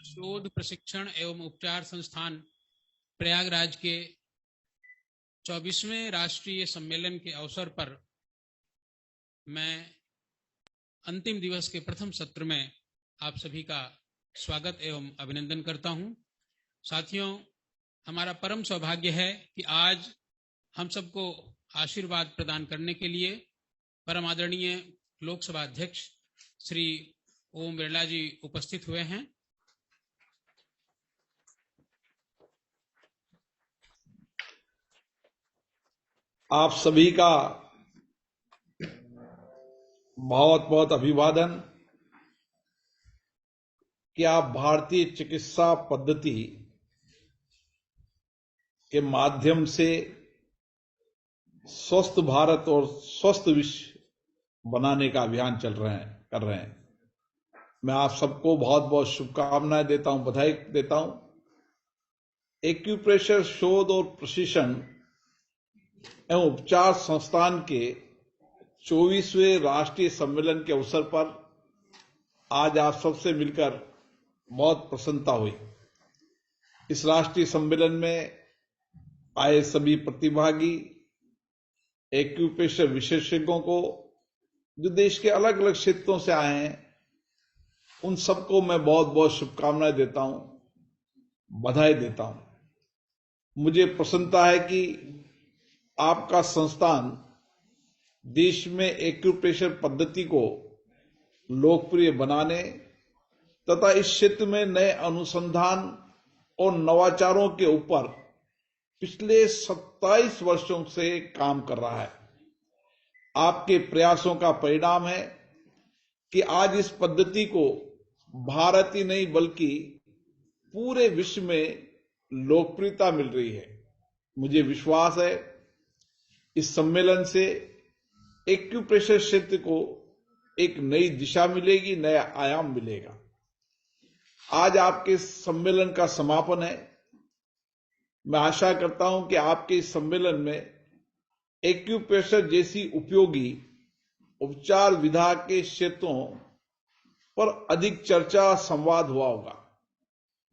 शोध प्रशिक्षण एवं उपचार संस्थान प्रयागराज के 24वें राष्ट्रीय सम्मेलन के अवसर पर मैं अंतिम दिवस के प्रथम सत्र में आप सभी का स्वागत एवं अभिनंदन करता हूं। साथियों, हमारा परम सौभाग्य है कि आज हम सबको आशीर्वाद प्रदान करने के लिए परम आदरणीय लोकसभा अध्यक्ष श्री ओम बिरला जी उपस्थित हुए हैं। आप सभी का बहुत बहुत अभिवादन कि आप भारतीय चिकित्सा पद्धति के माध्यम से स्वस्थ भारत और स्वस्थ विश्व बनाने का अभियान कर रहे हैं। मैं आप सबको बहुत बहुत शुभकामनाएं देता हूं, बधाई देता हूं। एक्यूप्रेशर शोध और प्रशिक्षण एवं उपचार संस्थान के 24वें राष्ट्रीय सम्मेलन के अवसर पर आज आप सबसे मिलकर बहुत प्रसन्नता हुई। इस राष्ट्रीय सम्मेलन में आए सभी प्रतिभागी, एक्यूप्रेशर विशेषज्ञों को, जो देश के अलग अलग क्षेत्रों से आए हैं, उन सबको मैं बहुत बहुत शुभकामनाएं देता हूं, बधाई देता हूं। मुझे प्रसन्नता है कि आपका संस्थान देश में एक्यूप्रेशर पद्धति को लोकप्रिय बनाने तथा इस क्षेत्र में नए अनुसंधान और नवाचारों के ऊपर पिछले 27 वर्षों से काम कर रहा है। आपके प्रयासों का परिणाम है कि आज इस पद्धति को भारत ही नहीं बल्कि पूरे विश्व में लोकप्रियता मिल रही है। मुझे विश्वास है इस सम्मेलन से एक्यूप्रेशर क्षेत्र को एक नई दिशा मिलेगी, नया आयाम मिलेगा। आज आपके सम्मेलन का समापन है। मैं आशा करता हूं कि आपके इस सम्मेलन में एक्यूप्रेशर जैसी उपयोगी उपचार विधा के क्षेत्रों पर अधिक चर्चा, संवाद हुआ होगा।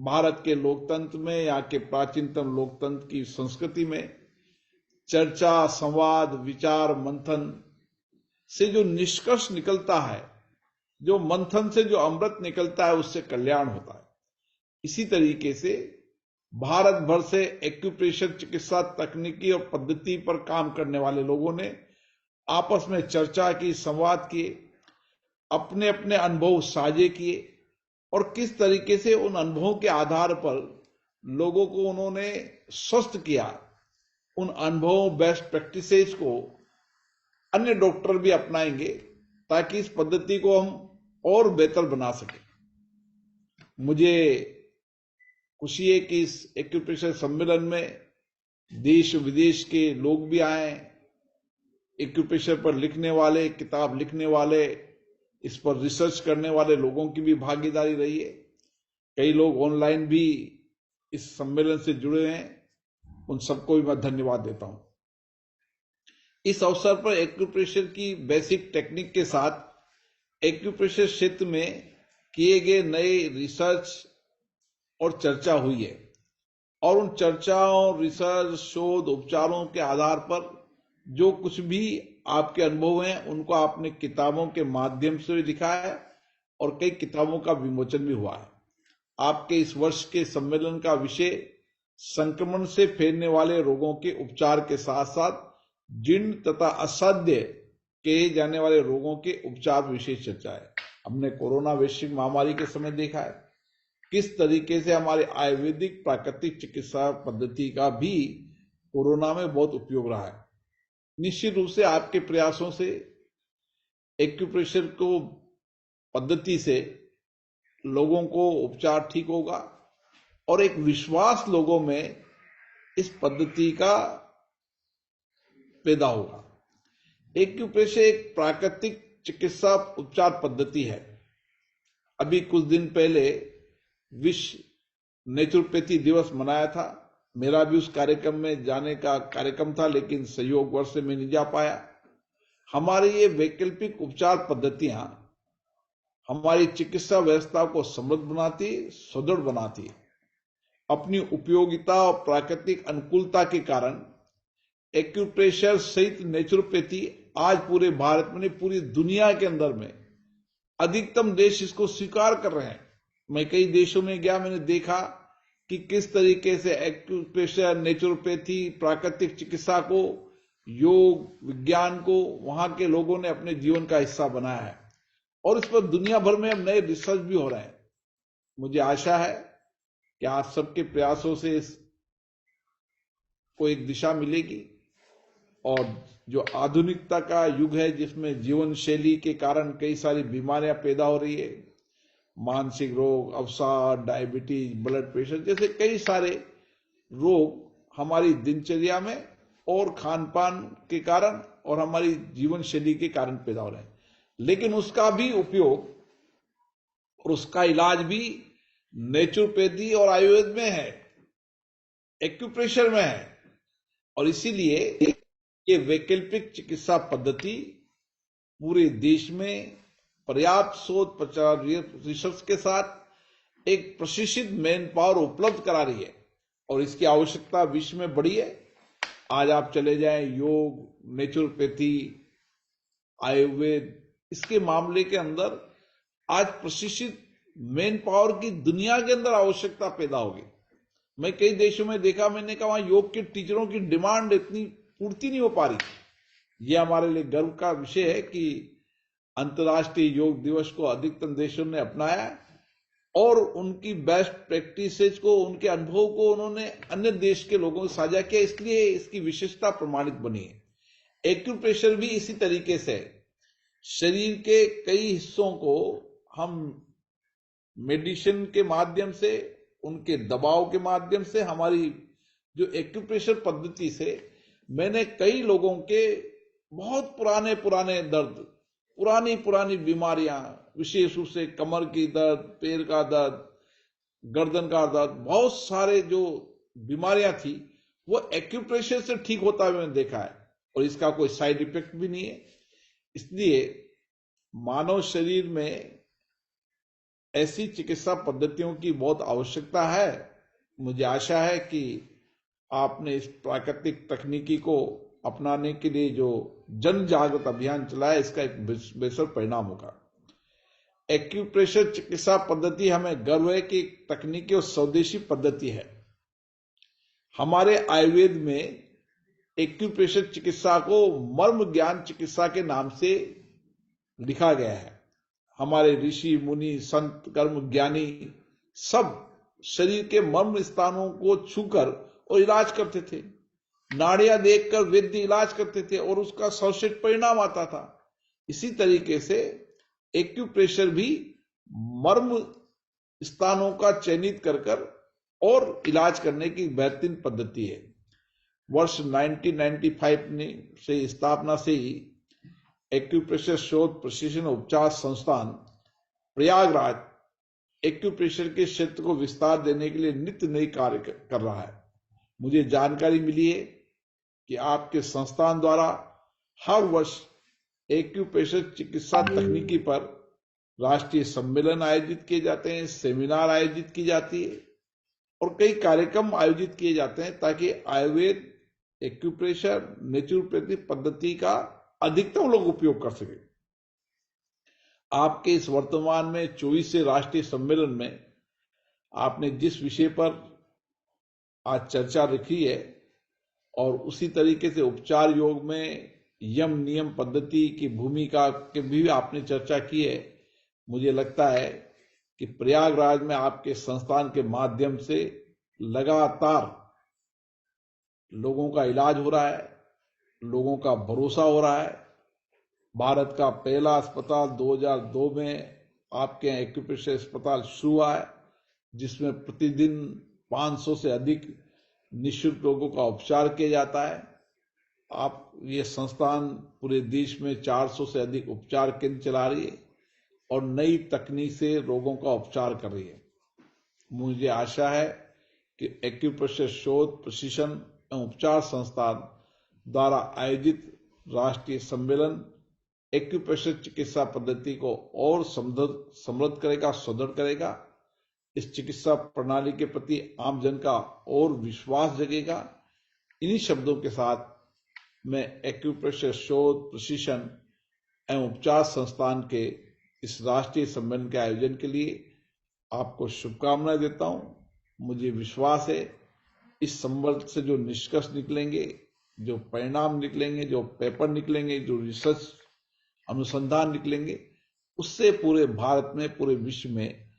भारत के लोकतंत्र में, यहाँ के प्राचीनतम लोकतंत्र की संस्कृति में चर्चा, संवाद, विचार मंथन से जो निष्कर्ष निकलता है, जो मंथन से जो अमृत निकलता है, उससे कल्याण होता है। इसी तरीके से भारत भर से एक्यूप्रेशर चिकित्सा तकनीकी और पद्धति पर काम करने वाले लोगों ने आपस में चर्चा की, संवाद किए, अपने अपने अनुभव साझे किए और किस तरीके से उन अनुभवों के आधार पर लोगों को उन्होंने स्वस्थ किया। उन अनुभवों, बेस्ट प्रैक्टिसेस को अन्य डॉक्टर भी अपनाएंगे ताकि इस पद्धति को हम और बेहतर बना सकें। मुझे खुशी है कि इस एक्यूप्रेशर सम्मेलन में देश विदेश के लोग भी आए। एक्यूप्रेशर पर लिखने वाले, किताब लिखने वाले, इस पर रिसर्च करने वाले लोगों की भी भागीदारी रही है। कई लोग ऑनलाइन भी इस सम्मेलन से जुड़े हैं, उन सबको भी मैं धन्यवाद देता हूं। इस अवसर पर एक्यूप्रेशर की बेसिक टेक्निक के साथ एक्यूप्रेशर क्षेत्र में किए गए नए रिसर्च और चर्चा हुई है और उन चर्चाओं, रिसर्च, शोध, उपचारों के आधार पर जो कुछ भी आपके अनुभव हैं, उनको आपने किताबों के माध्यम से लिखा है और कई किताबों का विमोचन भी हुआ है। आपके इस वर्ष के सम्मेलन का विषय संक्रमण से फैलने वाले रोगों के उपचार के साथ साथ जीर्ण तथा असाध्य कहे जाने वाले रोगों के उपचार विशेष चर्चा है। हमने कोरोना वैश्विक महामारी के समय देखा है किस तरीके से हमारे आयुर्वेदिक प्राकृतिक चिकित्सा पद्धति का भी कोरोना में बहुत उपयोग रहा है। निश्चित रूप से आपके प्रयासों से एक्यूप्रेशर को पद्धति से लोगों को उपचार ठीक होगा और एक विश्वास लोगों में इस पद्धति का पैदा होगा। एक्यूप्रेशर एक प्राकृतिक चिकित्सा उपचार पद्धति है। अभी कुछ दिन पहले विश्व नेचुरोपैथी दिवस मनाया था। मेरा भी उस कार्यक्रम में जाने का कार्यक्रम था, लेकिन संयोगवश से मैं नहीं जा पाया। हमारी ये वैकल्पिक उपचार पद्धतियां हमारी चिकित्सा व्यवस्था को समृद्ध बनाती, सुदृढ़ बनाती। अपनी उपयोगिता और प्राकृतिक अनुकूलता के कारण एक्यूप्रेशर सहित नेचुरोपैथी आज पूरे भारत में, पूरी दुनिया के अंदर में अधिकतम देश इसको स्वीकार कर रहे हैं। मैं कई देशों में गया, मैंने देखा कि किस तरीके से एक्यूप्रेशर, नेचुरोपैथी, प्राकृतिक चिकित्सा को, योग विज्ञान को वहां के लोगों ने अपने जीवन का हिस्सा बनाया है और इस पर दुनिया भर में अब नए रिसर्च भी हो रहे हैं। मुझे आशा है कि आप सबके प्रयासों से इसको एक दिशा मिलेगी और जो आधुनिकता का युग है, जिसमें जीवन शैली के कारण कई सारी बीमारियां पैदा हो रही है, मानसिक रोग, अवसाद, डायबिटीज, ब्लड प्रेशर जैसे कई सारे रोग हमारी दिनचर्या में और खान पान के कारण और हमारी जीवन शैली के कारण पैदा हो रहे हैं। लेकिन उसका भी उपयोग और उसका इलाज भी नेचुरोपैथी और आयुर्वेद में है, एक्यूप्रेशर में है। और इसीलिए ये वैकल्पिक चिकित्सा पद्धति पूरे देश में पर्याप्त शोध प्रचार रिसर्च के साथ एक प्रशिक्षित मैन पावर उपलब्ध करा रही है और इसकी आवश्यकता विश्व में बढ़ी है। आज आप चले जाएं, योग, नेचुरोपैथी, आयुर्वेद, इसके मामले के अंदर आज प्रशिक्षित मैन पावर की दुनिया के अंदर आवश्यकता पैदा होगी। मैं कई देशों में देखा, मैंने कहा वहां योग के टीचरों की डिमांड इतनी पूर्ति नहीं हो पा रही। यह हमारे लिए गर्व का विषय है कि अंतर्राष्ट्रीय योग दिवस को अधिकतम देशों ने अपनाया और उनकी बेस्ट प्रैक्टिसेज को, उनके अनुभव को उन्होंने अन्य देश के लोगों से साझा किया, इसलिए इसकी विशेषता प्रमाणित बनी है। एक्यूप्रेशर भी इसी तरीके से शरीर के कई हिस्सों को हम मेडिसिन के माध्यम से, उनके दबाव के माध्यम से, हमारी जो एक्यूप्रेशर पद्धति से मैंने कई लोगों के बहुत पुराने पुराने दर्द, पुरानी पुरानी बीमारियां, विशेष रूप से कमर की दर्द, पैर का दर्द, गर्दन का दर्द, बहुत सारे जो बीमारियां थी वो एक्यूप्रेशर से ठीक होता हुआ मैंने देखा है और इसका कोई साइड इफेक्ट भी नहीं है। इसलिए मानव शरीर में ऐसी चिकित्सा पद्धतियों की बहुत आवश्यकता है। मुझे आशा है कि आपने इस प्राकृतिक तकनीकी को अपनाने के लिए जो जन जागृत अभियान चलाया, इसका एक बेहतर परिणाम होगा। एक्यूप्रेशर चिकित्सा पद्धति, हमें गर्व है कि तकनीकी और स्वदेशी पद्धति है। हमारे आयुर्वेद में एक्यूप्रेशर चिकित्सा को मर्म ज्ञान चिकित्सा के नाम से लिखा गया है। हमारे ऋषि मुनि, संत, कर्म ज्ञानी सब शरीर के मर्म स्थानों को छूकर और इलाज करते थे। नाड़ियां देखकर वैद्य इलाज करते थे और उसका सर्वश्रेष्ठ परिणाम आता था। इसी तरीके से एक्यूप्रेशर भी मर्म स्थानों का चयनित कर और इलाज करने की बेहतरीन पद्धति है। वर्ष 1995 से स्थापना से ही एक्यूप्रेशर शोध प्रशिक्षण उपचार संस्थान प्रयागराज एक्यूप्रेशर के क्षेत्र को विस्तार देने के लिए नित्य नए कार्य कर रहा है। मुझे जानकारी मिली है कि आपके संस्थान द्वारा हर वर्ष एक्यूप्रेशर चिकित्सा तकनीकी पर राष्ट्रीय सम्मेलन आयोजित किए जाते हैं, सेमिनार आयोजित की जाती है और कई कार्यक्रम आयोजित किए जाते हैं ताकि आयुर्वेद, एक्यूप्रेशर, नेचुरोपैथी पद्धति का अधिकतम लोग उपयोग कर सके। आपके इस वर्तमान में 24वें राष्ट्रीय सम्मेलन में आपने जिस विषय पर आज चर्चा रखी है और उसी तरीके से उपचार योग में यम नियम पद्धति की भूमिका के भी आपने चर्चा की है। मुझे लगता है कि प्रयागराज में आपके संस्थान के माध्यम से लगातार लोगों का इलाज हो रहा है, लोगों का भरोसा हो रहा है। भारत का पहला अस्पताल 2002 में आपके यहाँ एक्यूप्रेशर अस्पताल शुरू हुआ है, जिसमें प्रतिदिन 500 से अधिक निःशुल्क लोगों का उपचार किया जाता है। आप ये संस्थान पूरे देश में 400 से अधिक उपचार केंद्र चला रही है और नई तकनीक से रोगों का उपचार कर रही है। मुझे आशा है कि एक्यूप्रेशर शोध प्रशिक्षण एवं उपचार संस्थान द्वारा आयोजित राष्ट्रीय सम्मेलन एक्यूप्रेशर चिकित्सा पद्धति को और समृद्ध करेगा, सुदृढ़ करेगा। इस चिकित्सा प्रणाली के प्रति आम जन का और विश्वास जगेगा। इन्हीं शब्दों के साथ मैं एक्यूप्रेशर शोध, प्रशिक्षण एवं उपचार संस्थान के इस राष्ट्रीय सम्मेलन के आयोजन के लिए आपको शुभकामनाएं देता हूं। मुझे विश्वास है इस सम्मेलन से जो निष्कर्ष निकलेंगे, जो परिणाम निकलेंगे, जो पेपर निकलेंगे, जो रिसर्च अनुसंधान निकलेंगे, उससे पूरे भारत में, पूरे विश्व में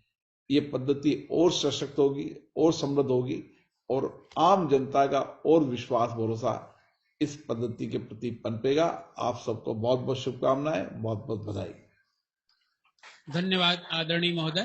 ये पद्धति और सशक्त होगी और समृद्ध होगी और आम जनता का और विश्वास भरोसा इस पद्धति के प्रति पनपेगा। आप सबको बहुत बहुत शुभकामनाएं, बहुत बहुत बधाई। धन्यवाद आदरणीय महोदय।